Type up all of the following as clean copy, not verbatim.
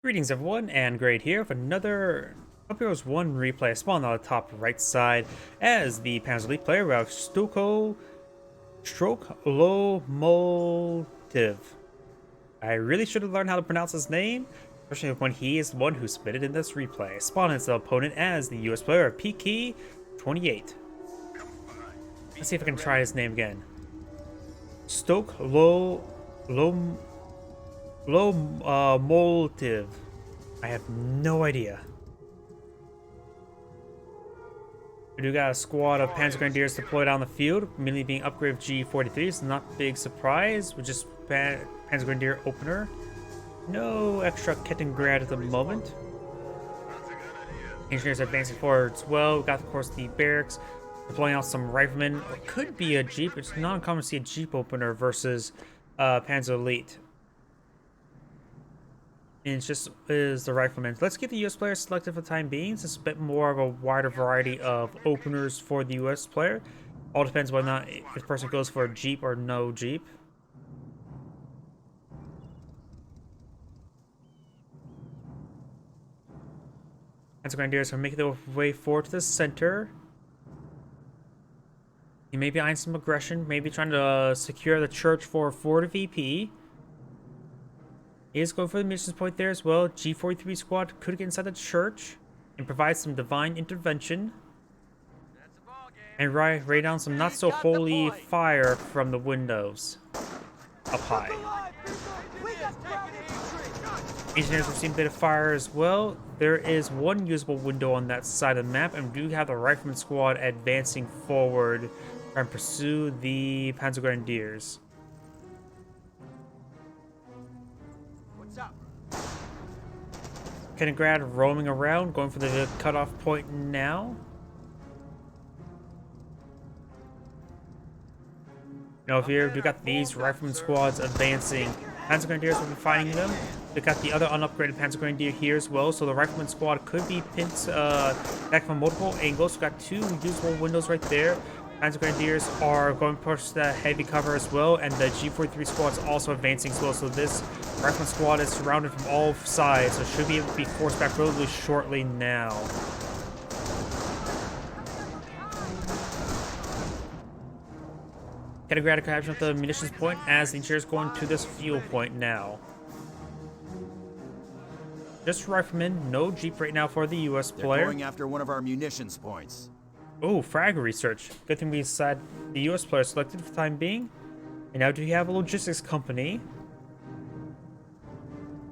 Greetings everyone, and Great here with another Up Heroes 1 replay spawned on the top right side as the Panzer Elite player. We have Stoklomlvi. I really should have learned how to pronounce his name, especially when he is the one who submitted in this replay. Spawn as the opponent as the US player Piki 28. Let's see if I can try his name again. Stoklomlvi. I have no idea. We do got a squad of Panzer Grenadiers deployed on the field, mainly being upgraded G43s. Not a big surprise. We're just Panzer Grenadier opener. No extra Kettengrad at the moment. Engineers are advancing forward as well. We got, of course, the barracks deploying out some riflemen. It could be a Jeep. It's not uncommon to see a Jeep opener versus Panzer Elite. And it's just is the rifleman. Let's get the US player selected for the time being. Since it's a bit more of a wider variety of openers for the US player. All depends whether or not if the person goes for a Jeep or no Jeep. Panzer Grenadiers are making their way forward to the center. He may be eyeing some aggression, maybe trying to secure the church for a forward VP. He is going for the missions point there as well. G43 squad could get inside the church and provide some divine intervention. And rain down some not so holy fire from the windows up high. Engineers have seen a bit of fire as well. There is one usable window on that side of the map, and we do have the rifleman squad advancing forward and pursue the Panzer Grenadiers. Kettengrad roaming around, going for the cutoff point now. Now here we got these rifleman squads advancing. Panzer Grenadiers will be fighting them. We got the other unupgraded Panzer Grenadier here as well, so the rifleman squad could be pinned back from multiple angles. We got two usable windows right there. Panzer Grenadiers are going to push the heavy cover as well, and the G43 squad is also advancing as well. So this rifleman squad is surrounded from all sides, so should be able to be forced back relatively shortly now. Kettengrad capturing at the munitions point as the engineers going to this fuel point now. Just riflemen, no Jeep right now for the US player. They're going after one of our munitions points. Oh, frag research. Good thing we decided the US player selected for the time being. And now do we have a logistics company?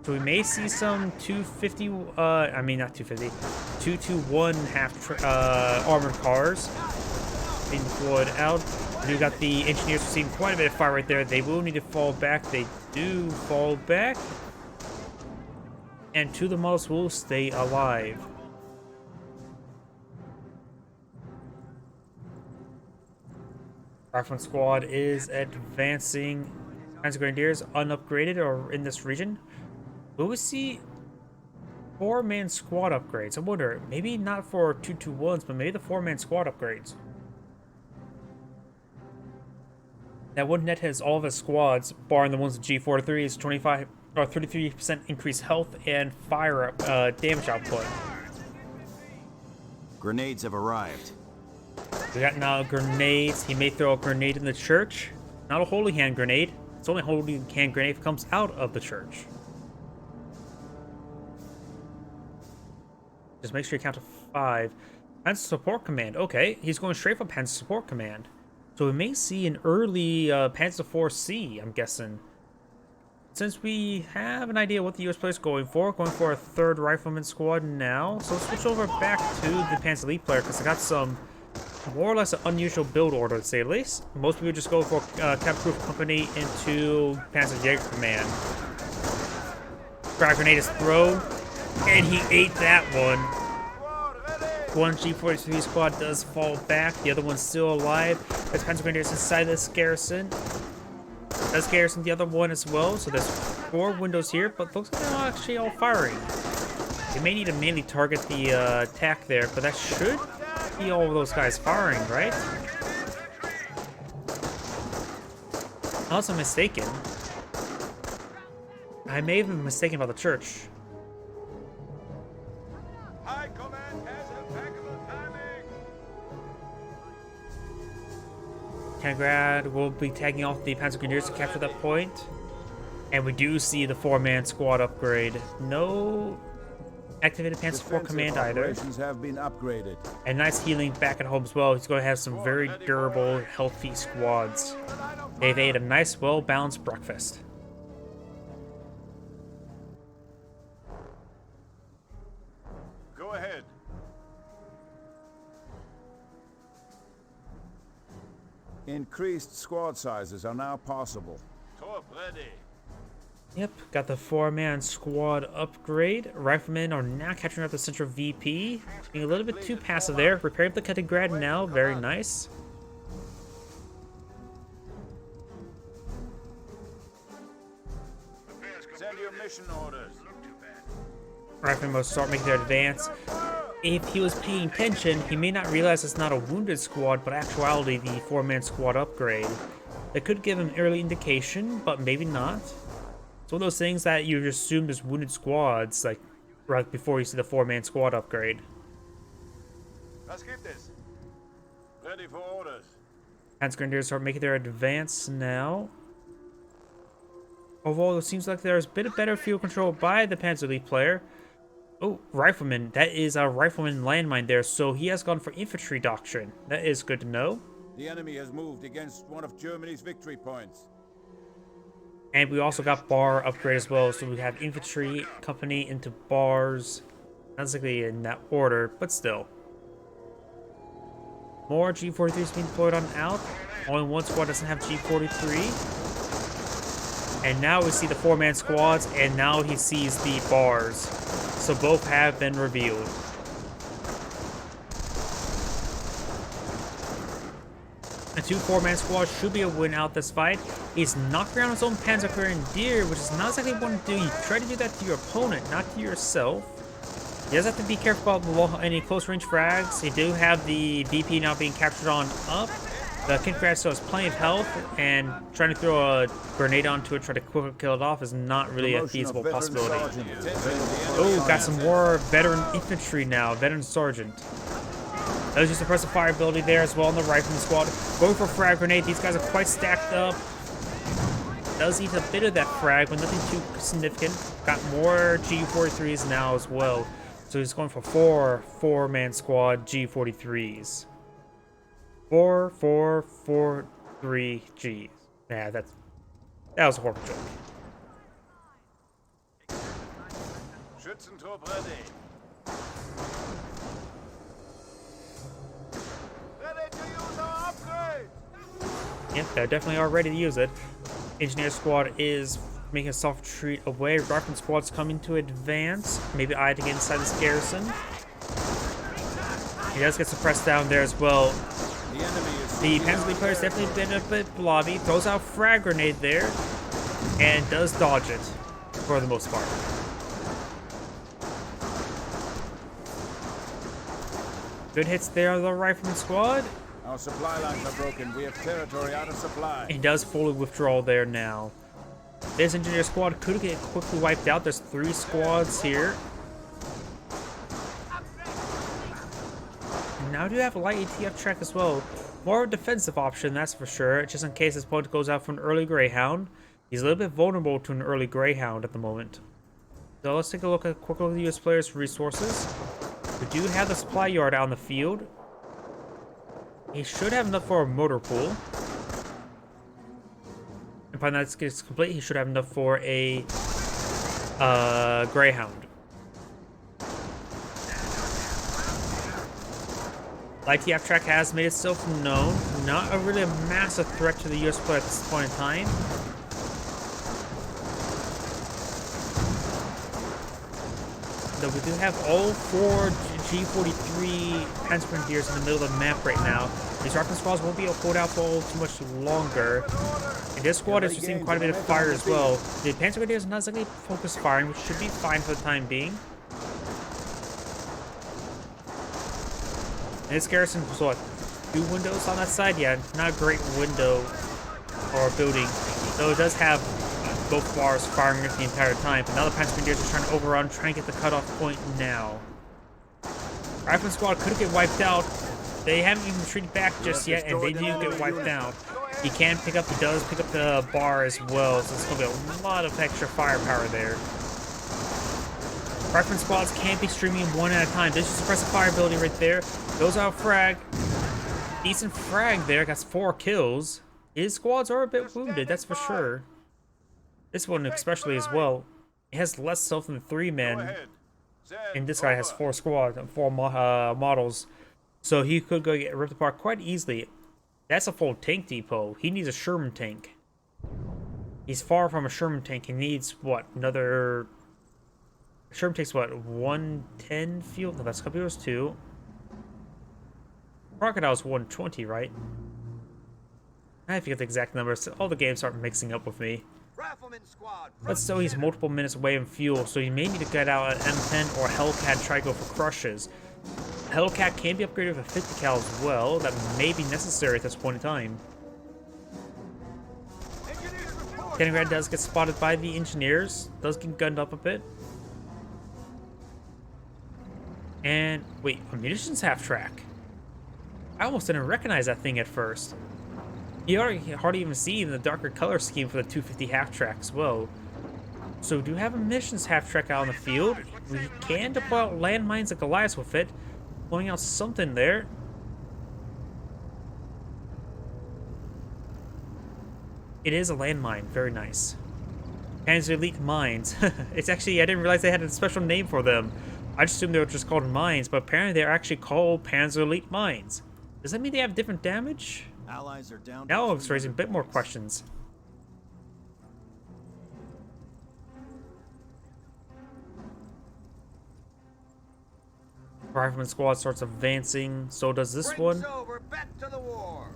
So we may see some 250, I mean not 250, 221 half armored cars being deployed out. We got the engineers seeing quite a bit of fire right there. They will need to fall back. They do fall back. And two of the models will stay alive. Rifleman squad is advancing. Panzer Grenadiers unupgraded or in this region. Will we see 4-man squad upgrades? I wonder, maybe not for 221s, but maybe the 4-man squad upgrades. That one net has all of his squads, barring the ones with G43, is 25 or 33% increased health and fire damage output. Grenades have arrived. We got now grenades. He may throw a grenade in the church. Not a holy hand grenade. It's only a holy hand grenade if it comes out of the church. Just make sure you count to 5. Panzer Support Command. Okay, he's going straight for Panzer Support Command. So we may see an early Panzer 4C, I'm guessing. Since we have an idea what the US player is going for a third rifleman squad now. So let's switch over back to the Panzer Elite player because I got some more or less an unusual build order, to say the least. Most people just go for Cap-Proof Company into Panzer Jaeger Command. Frag grenade is thrown, and he ate that one. One G43 squad does fall back, the other one's still alive. There's Panzer Grenadiers inside this garrison. Does garrison the other one as well, so there's 4 windows here, but looks like they're not actually all firing. They may need to mainly target the attack there, but that should be all of those guys firing, right? Unless I'm mistaken. I may have been mistaken about the church. Tangrad will be tagging off the Panzer Grenadiers to capture that point. And we do see the 4-man squad upgrade. No activated Panzer IV command either. Operations have been upgraded. And nice healing back at home as well. He's going to have some very durable, healthy squads. They've ate a nice, well-balanced breakfast. Go ahead. Increased squad sizes are now possible. Torp ready. Yep, got the 4-man squad upgrade. Riflemen are now capturing up the central VP. Being a little bit too passive there. Repairing the Kaliningrad now, very nice. Send your mission orders. Riflemen will start making their advance. If he was paying attention, he may not realize it's not a wounded squad, but actuality the 4-man squad upgrade. That could give him early indication, but maybe not. It's one of those things that you assume there's wounded squads, like right before you see the 4-man squad upgrade. Was gibt es? Ready for orders. Panzer Grenadiers start making their advance now. Although it seems like there's a bit of better field control by the Panzer player. Oh, Rifleman. That is a Rifleman landmine there, so he has gone for infantry doctrine. That is good to know. The enemy has moved against one of Germany's victory points. And we also got bar upgrade as well, so we have infantry company into bars. Not exactly in that order, but still. More G43s being deployed on out. Only one squad doesn't have G43. And now we see the 4-man squads, and now he sees the bars. So both have been revealed. A 2 4-man squad should be a win out this fight. He's knocked around his own Panzer Grenadier, which is not exactly what you want to do. You try to do that to your opponent, not to yourself. He does have to be careful about any close range frags. You do have the VP now being captured on up. The Kaliningrad still has plenty of health, and trying to throw a grenade onto it, try to quickly kill it off, is not really a feasible possibility. Oh, got some more veteran infantry now, veteran sergeant. That was just a suppressive fire ability there as well on the rifleman squad. Going for a frag grenade. These guys are quite stacked up. Does eat a bit of that frag, but nothing too significant. Got more G43s now as well. So he's going for 4-man squad G43s. 4, 4, 4, 3 Gs. Yeah, that was a horrible joke. Schützentrupp ready. Ready to use our upgrade. Yep, they definitely are ready to use it. Engineer squad is making a soft retreat away. Rifleman squad's coming to advance. Maybe I to get inside this garrison. He does get suppressed down there as well. The Panzer player is definitely been a bit blobby. Throws out frag grenade there. And does dodge it. For the most part. Good hits there on the Rifleman squad. Our supply lines are broken. We have territory out of supply. He does fully withdraw there now. This engineer squad could get quickly wiped out. There's 3 squads here. And now do have a light ATF track as well. More of a defensive option, that's for sure. Just in case his opponent goes out for an early Greyhound. He's a little bit vulnerable to an early Greyhound at the moment. So let's take a look at quickly at the US players' resources. We do have the supply yard out in the field. He should have enough for a motor pool. And by that gets complete, he should have enough for a Greyhound. ITF track has made itself known. Not really a massive threat to the US player at this point in time. Though we do have all 4 G43 Panzer Grenadiers in the middle of the map right now. These Rifleman squads won't be able to hold out for too much longer. And this squad is receiving quite a bit of fire as well. The Panzer Grenadiers are not exactly focused firing, which should be fine for the time being. And this garrison was what? 2 windows on that side? Yeah, not a great window or building. Though it does have both bars firing it the entire time. But now the Panzer Grenadiers are trying to overrun, trying to get the cutoff point now. Rifleman squad could get wiped out. They haven't even retreated back just yet, and they do get wiped out. He does pick up the bar as well, so it's going to be a lot of extra firepower there. Rifleman squads can't be streaming one at a time. This is suppressive fire ability right there. Goes out frag. Decent frag there, got 4 kills. His squads are a bit wounded, that's for sure. This one especially as well. It has less health than 3 men. And this guy has 4 models. So he could go get ripped apart quite easily. That's a full tank depot. He needs a Sherman tank. He's far from a Sherman tank. He needs, what, another... Sherman takes, what, 110 fuel? No, that's Caballeros 2. Crocodile's 120, right? I forget the exact numbers. All the games start mixing up with me. But still, he's multiple minutes away in fuel, so you may need to get out an M10 or Hellcat try to go for crushes. Hellcat can be upgraded with a 50 cal as well. That may be necessary at this point in time. Kenigrad does get spotted by the engineers. Does get gunned up a bit. And wait, a munitions half track. I almost didn't recognize that thing at first. You hardly even see the darker color scheme for the 250 half track as well. So we do have a missions half track out in the field. We can deploy out landmines like Goliath with it. Pulling out something there. It is a landmine. Very nice. Panzer Elite Mines. It's actually, I didn't realize they had a special name for them. I just assumed they were just called mines, but apparently they're actually called Panzer Elite Mines. Does that mean they have different damage? Allies are down. Now it's raising a bit more questions. Rifleman squad starts advancing, so does this one. Over, back to the war.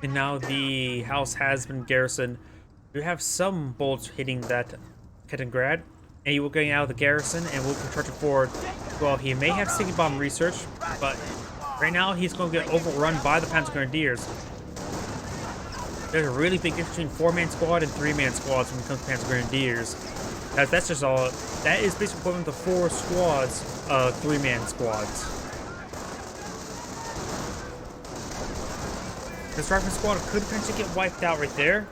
And now the house has been garrisoned. We have some bolts hitting that Kenigrad, and he will get out of the garrison and will be charging forward. Well, he may have sticky bomb research, but right now he's going to get overrun by the Panzer Grenadiers. There's a really big difference between 4-man squad and 3-man squads when it comes to Panzer Grenadiers. That's just all. That is basically equivalent to 4 squads, 3-man squads. This rifleman squad could potentially get wiped out right there.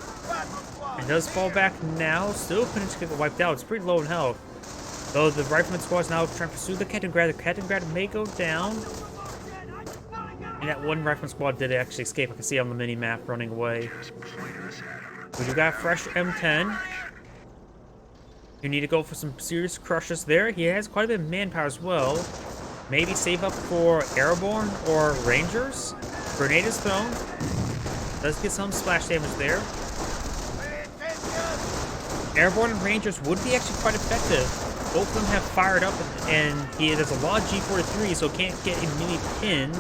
It does fall back now. Still potentially get wiped out. It's pretty low in health. Though the rifleman squad is now trying to pursue the Kenigrad. The Kenigrad may go down. And that one rifleman squad did actually escape. I can see on the mini-map running away. We do got a fresh M10. You need to go for some serious crushes there. He has quite a bit of manpower as well. Maybe save up for airborne or rangers. Grenade is thrown. Does get some splash damage there. Airborne and rangers would be actually quite effective. Both of them have fired up, and he has a lot of G43, so can't get immediately pinned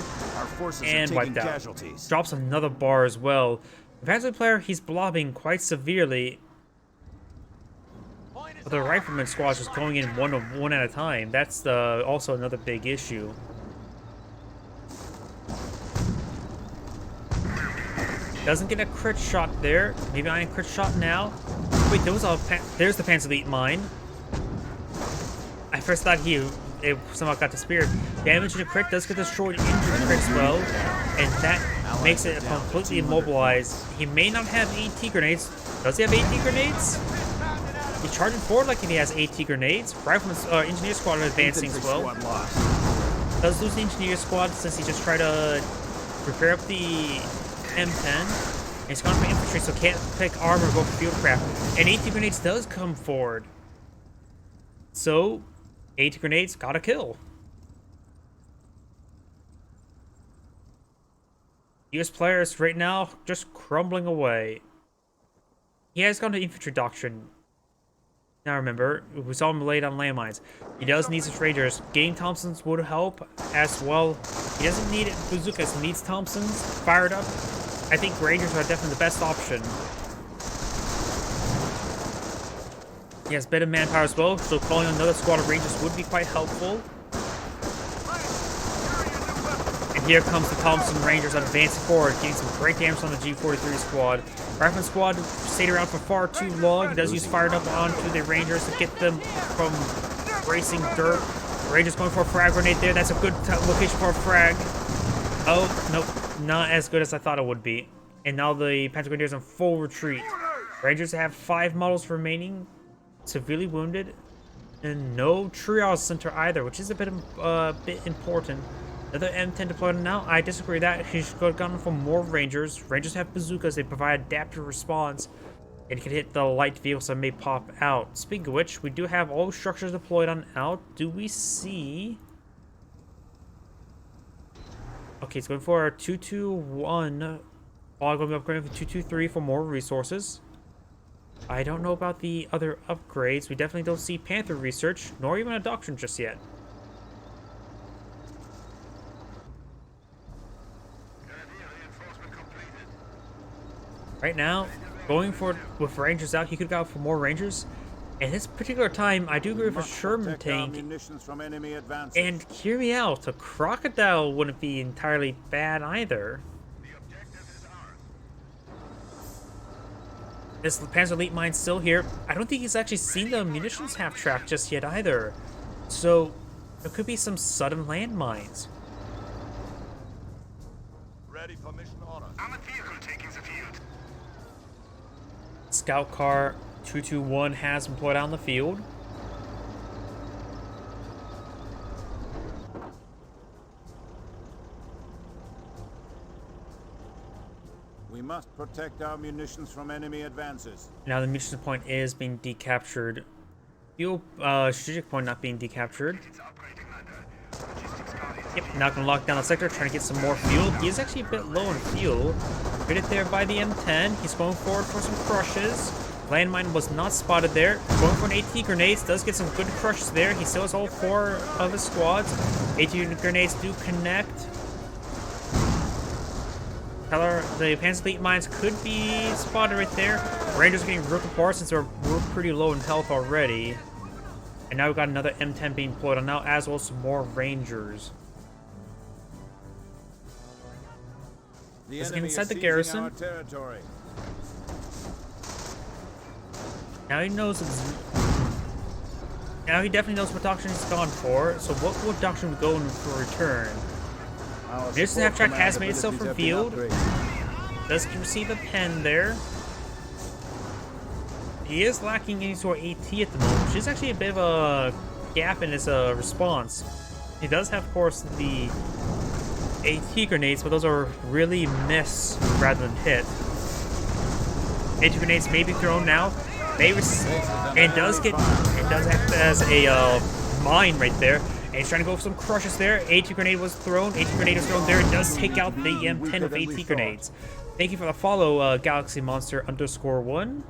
and wiped out. Drops another bar as well. The Panzer player, he's blobbing quite severely. But the rifleman squad is just going in one at a time. That's also another big issue. Doesn't get a crit shot there. Maybe I am crit shot now. Wait, there's the Panzer Elite mine. I first thought it somehow got disappeared. Damage to the crit does get destroyed into the crit as well, and that makes it completely immobilized. He may not have AT grenades. Does he have AT grenades? He's charging forward like he has AT grenades. Rifleman's engineer squad are advancing as well. Does lose the engineer squad since he just tried to repair up the M10. And he's gone for infantry, so can't pick armor or go for field craft. And AT grenades does come forward. So, AT grenades got a kill. US players right now just crumbling away. He has gone to infantry doctrine. Now remember, we saw him laid on landmines. He does need his rangers. Getting Thompsons would help as well. He doesn't need bazookas, he needs Thompsons fired up. I think rangers are definitely the best option. He has better manpower as well, so calling another squad of rangers would be quite helpful. And here comes the Thompson Rangers advancing forward, getting some great damage on the G43 squad. Rifleman squad stayed around for far too long. He does use fired up onto the Rangers to get them from racing dirt. Rangers going for a frag grenade there. That's a good location for a frag. Oh, nope. Not as good as I thought it would be. And now the Panzer Grenadiers in full retreat. Rangers have 5 models remaining, severely wounded. And no triage center either, which is a bit important. Another M10 deployed now. I disagree with that. He should have gone for more Rangers. Rangers have bazookas. They provide adaptive response. And can hit the light vehicles that may pop out. Speaking of which, we do have all structures deployed on out. Do we see... Okay, it's going for a 221. All going to be upgrading for 223 for more resources. I don't know about the other upgrades. We definitely don't see Panther research, nor even a doctrine just yet. Right now, going for with Rangers out, he could go for more Rangers. And this particular time, I do agree with a Sherman tank. And hear me out, a Crocodile wouldn't be entirely bad either. This Panzer Elite Mine's still here. I don't think he's actually seen the munitions half-track just yet either. So, there could be some sudden landmines. Ready for mission order. Armored vehicle taking the field. Scout car 221 has been put out on the field. We must protect our munitions from enemy advances. Now the munitions point is being decaptured. Fuel strategic point not being decaptured. Yep, now gonna lock down the sector, trying to get some more fuel. He is actually a bit low in fuel. Hit it there by the M10. He's going forward for some crushes. Landmine was not spotted there. Going for an AT grenades, does get some good crushes there. He still has all 4 of his squads. AT grenades do connect. The Panzer Elite mines could be spotted right there. Rangers are getting ripped apart since we're pretty low in health already. And now we've got another M10 being deployed on now, as well as some more Rangers. The Just enemy inside is the seizing garrison. our territory. Now he knows now he definitely knows what doctrine he's gone for. So what doctrine would go in for return? Munitions half-track has made itself from field. Does receive a pen there. He is lacking any sort of AT at the moment, which is actually a bit of a gap in his response. He does have, of course, the AT grenades, but those are really miss rather than hit. AT grenades may be thrown now. And does act as a mine right there. And he's trying to go for some crushes there. AT grenade was thrown. AT grenade was thrown there. It does take out the M10 of AT grenades. Thank you for the follow, Galaxy Monster _1.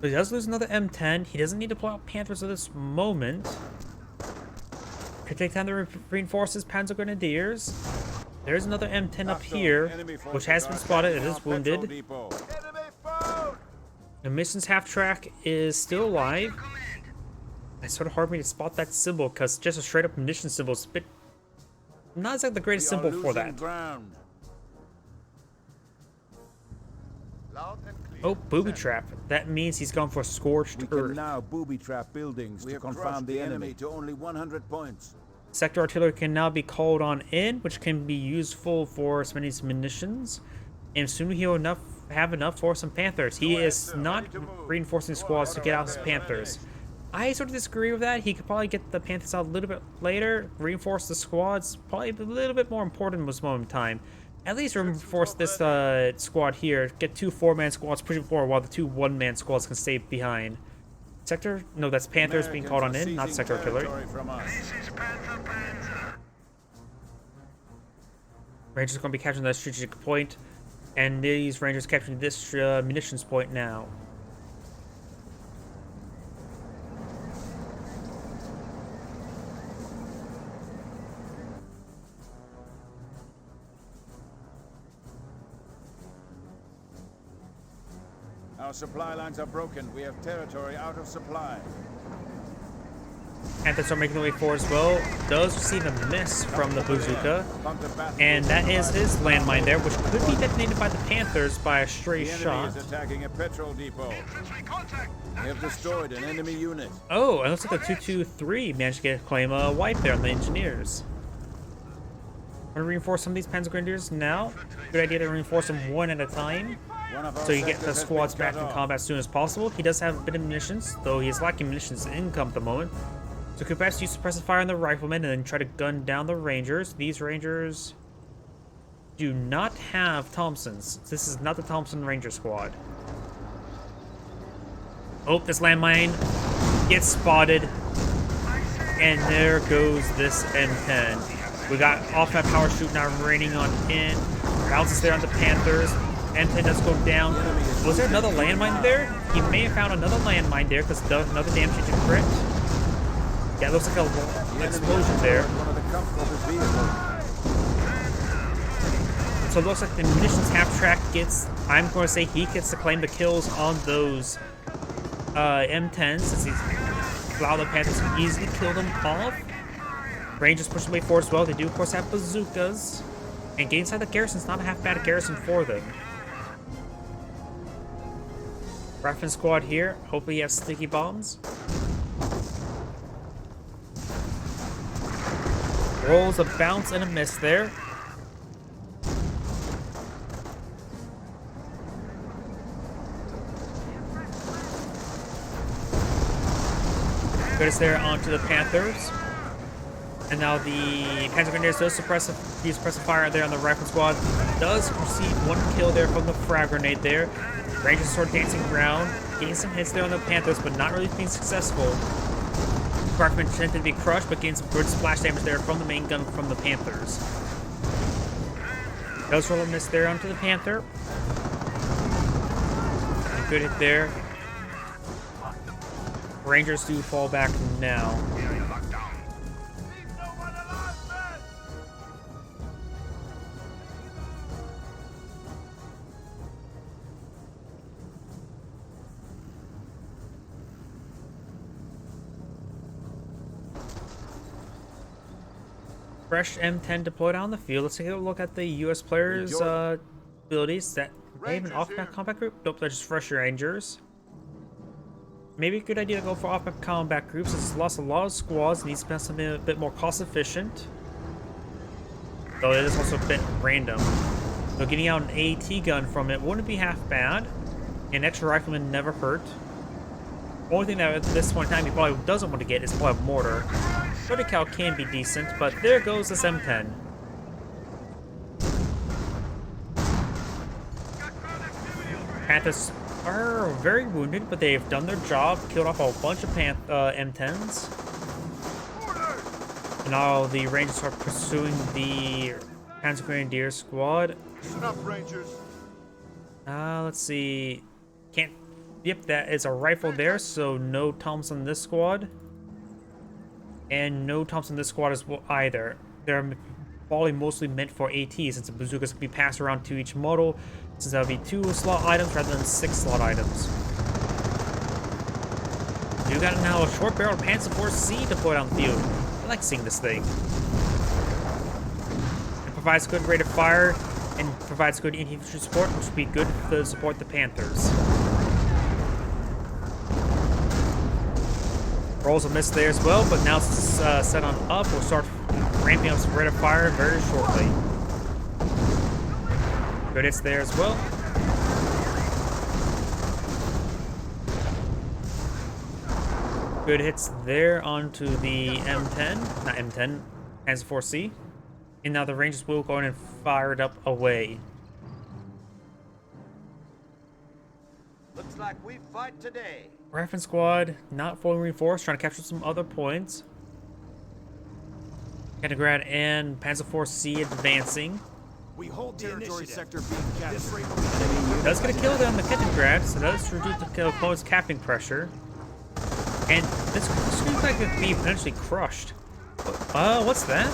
So he does lose another M10. He doesn't need to pull out Panthers at this moment. Could take time to reinforce his Panzer Grenadiers. There's another M10 up here, which has been spotted. It is wounded. The mission's half-track is still alive. It's sort of hard for me to spot that symbol, because just a straight-up munition symbol is a bit... not exactly the greatest symbol for that. Oh, booby trap. That means he's gone for scorched We earth. can now booby trap buildings to confound the enemy to only 100 points. Sector artillery can now be called on in, which can be useful for some of these munitions. And soon he'll have enough for some Panthers. He is not reinforcing squads to get out his Panthers. I sort of disagree with that. He could probably get the Panthers out a little bit later. Reinforce the squads. Probably a little bit more important at this moment in time. At least reinforce this squad here. Get 2 4-man squads pushing forward while the 2 1-man squads can stay behind. Sector? No, that's Panthers being called on in, not sector artillery. Rangers are going to be capturing that strategic point. And these Rangers capturing this munitions point now. Our supply lines are broken. We have territory out of supply. Panthers are making their way forward as well. Does receive a miss from the bazooka. And that is his landmine there, which could be detonated by the Panthers by a stray The enemy shot. is attacking a petrol depot. Infantry contact. They have destroyed an enemy unit. Oh, and it looks like the 223 managed to claim a wipe there on the engineers. I'm gonna reinforce some of these Panzer Grenadiers now. Good idea to reinforce them one at a time, One of our so you get the sectors has squads been back cut in off. combat as soon as possible. He does have a bit of munitions, though he is lacking munitions income at the moment. So could perhaps use suppressive fire on the riflemen and then try to gun down the Rangers. These Rangers do not have Thompsons. This is not the Thompson Ranger squad. Oh, this landmine gets spotted. And there goes this M10. We got off-map power shoot now raining on in. Bounces there on the Panthers. M10 does go down. Was there another landmine there? He may have found another landmine there because another damage to crit. Yeah, it looks like an explosion there. One of the Kampfgruppe vehicles. So it looks like the munitions half track gets, I'm going to say he gets to claim the kills on those M10s since he's allowed the Panthers to easily kill them off. Rangers push their way forward as well. They do, of course, have bazookas. And getting inside the garrison's not a half bad garrison for them. Rifleman squad here. Hopefully he has sticky bombs. Rolls a bounce and a miss there. Good is there onto the Panthers. And now the Panzer Grenadiers does suppressive fire there on the rifle squad. Does receive one kill there from the frag grenade there. Rangers start dancing around, getting some hits there on the Panthers, but not really being successful. Riflemen tend to be crushed, but getting some good splash damage there from the main gun from the Panthers. Does roll a miss there onto the Panther. A good hit there. Rangers do fall back now. Fresh M10 deployed on the field. Let's take a look at the US players' abilities. That may have an off-map combat group. Nope, they're just fresh Rangers. Maybe a good idea to go for off-map combat groups. It's lost a lot of squads and needs to be something a bit more cost-efficient. Though it is also a bit random. So getting out an AT gun from it wouldn't be half bad. An extra rifleman never hurt. Only thing that at this point in time he probably doesn't want to get is probably a mortar. 30 cal can be decent, but there goes this M10. Panthers are very wounded, but they've done their job, killed off a bunch of M10s. And now the Rangers are pursuing the Panzer Grenadier squad. Enough, Rangers. Let's see. Can't. Yep, that is a rifle there, so no Thompson in this squad. And no Thompson in this squad as well either. They're probably mostly meant for AT, since the bazookas can be passed around to each model, since that would be 2 slot items rather than 6 slot items. You got now a short barrel Panzer IV-C deployed on the field. I like seeing this thing. It provides good rate of fire and provides good infantry support, which would be good to support the Panthers. Rolls a miss there as well, but now it's set on up. We'll start ramping up some rate of fire very shortly. Good hits there as well. Good hits there onto the M10, not M10, Panzer IV-C. And now the Rangers will go in and fire it up away. Looks like we fight today. Rifleman squad not fully reinforced, trying to capture some other points. Kettengrad and Panzer IV-C advancing. We hold Territory initiative. sector being captured. Does get a kill there on the Kettengrad, so that is reduce the opponent's capping pressure. And this seems like it could be potentially crushed. What's that?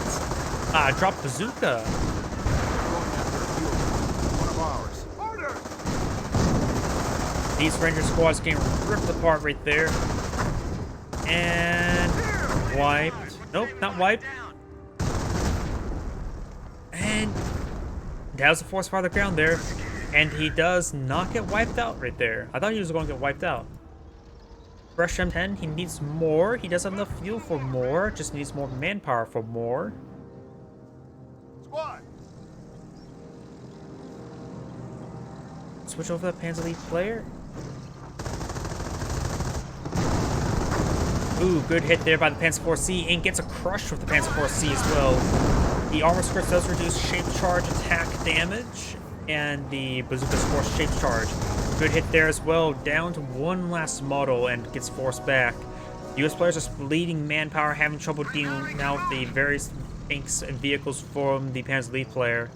Drop bazooka. One of ours. These Ranger squads getting ripped apart right there. And wiped. Nope, not wiped. And that was a force fire on the ground there. And he does not get wiped out right there. I thought he was going to get wiped out. Fresh M10, he needs more. He does have enough fuel for more. Just needs more manpower for more. Squad. Switch over to the Panzer Lead player. Ooh, good hit there by the Panzer 4C, and gets a crush with the Panzer 4C as well. The armor skirts does reduce shape charge attack damage, and the bazooka force shape charge. Good hit there as well, down to one last model and gets forced back. US players are bleeding manpower, having trouble dealing now with the various tanks and vehicles from the Panzer Lead player.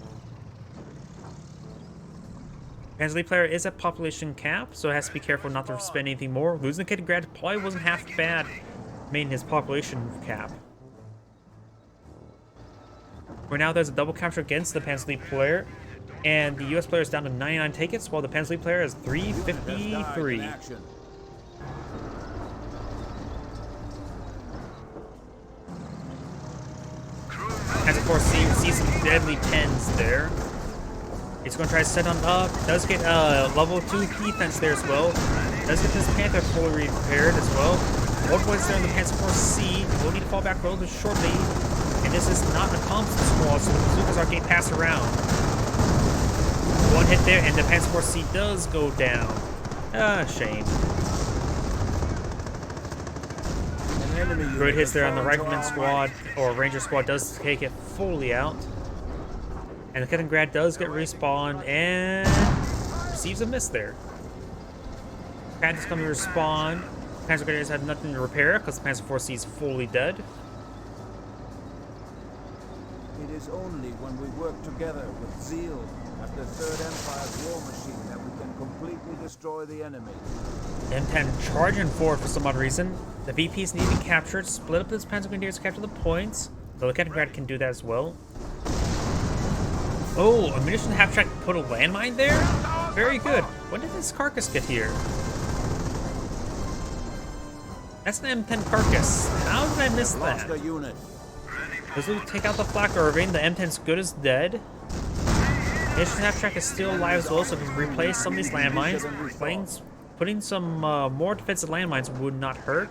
Panzer Lead player is at population cap, so it has to be careful not to spend anything more. Losing the Kid probably wasn't half bad, making his population cap. For now, there's a double capture against the Panzer Lead player, and the US player is down to 99 tickets, while the Panzer Lead player is 353. As of course, sees some deadly pens there. He's going to try to set on up. Does get level 2 defense there as well. Does get this Panther fully repaired as well. More points there on the Panzer Force C. Will need to fall back relatively shortly. And this is not a Thompson squad, so the bazookas are getting passed around. One hit there, and the Panzer Force C does go down. Ah, shame. Good hits there on the Rifleman squad, or Ranger squad does take it fully out. And the Kaliningrad does get respawned and receives a miss there. Cat is coming to respawn. Panzer Grenadiers have nothing to repair because the Panzer 4C is fully dead. It is only when we work together with zeal as the Third Empire's war machine that we can completely destroy the enemy. M10 charging forward for some odd reason. The VPs need to be captured. Split up this Panzer Grenadiers to capture the points. So the Kaliningrad can do that as well. Oh, a munition half-track put a landmine there? Very good. When did this carcass get here? That's an M10 carcass. How did I miss that? This will take out the Flak Irving. The M10's good as dead. Munition half-track is still alive as well, so we can replace some of these landmines. Putting some more defensive landmines would not hurt.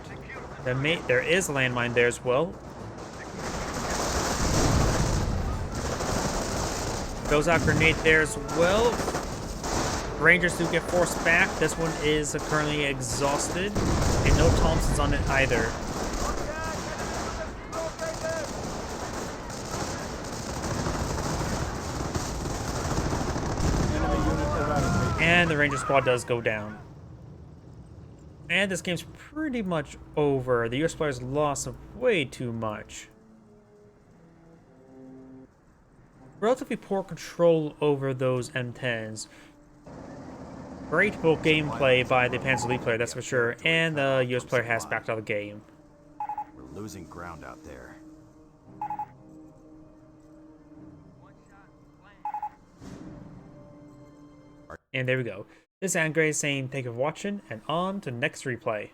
There is a landmine there as well. Goes out grenade there as well. Rangers do get forced back. This one is currently exhausted. And no Thompsons on it either. And the Ranger squad does go down. And this game's pretty much over. The US players lost way too much. Relatively poor control over those M10s. Great gameplay by the Panzer Lead player, that's for sure, and the US player has backed out of the game. We're losing ground out there. And there we go. This is Andre saying thank you for watching, and on to next replay.